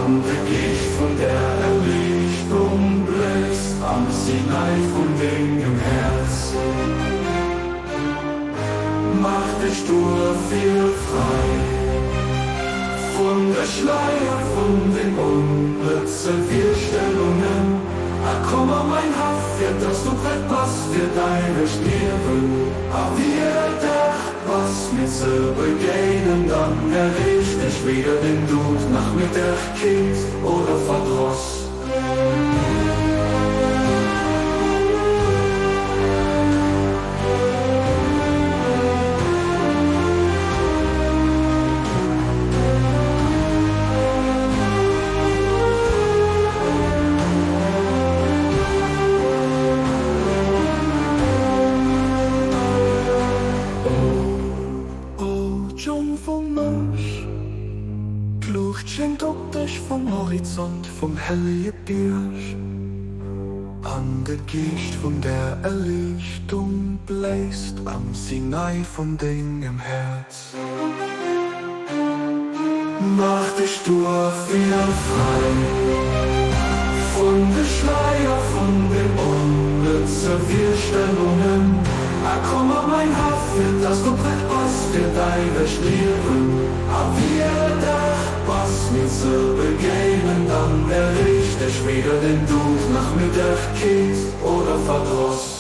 am Gesicht von der Erlichtung bläst, am Sinai von Ding im Herz. Mach dich stur viel frei von der Schleier, von den unnützen Fehlstellungen. Komm, mein Haft wird, dass du etwas für deine Stirben. Aber wir dacht, was mit zu begehen, dann erricht ich wieder den Dude nach mit der Kind oder Verdross. Lucht schenkt optisch vom Horizont, vom helle Birsch. Angekischt von der Erlichtung bläst, am Sinai von Ding im Herz. Mach dich stur viel frei von der Schleier, von den unnützen Fehlstellungen. Komm, mein Haft wird, dass du etwas für deine Stirben. Aber wir dacht, was mir zu begegnen, dann erricht ich wieder den Dude nach mit der Kind oder Verdross.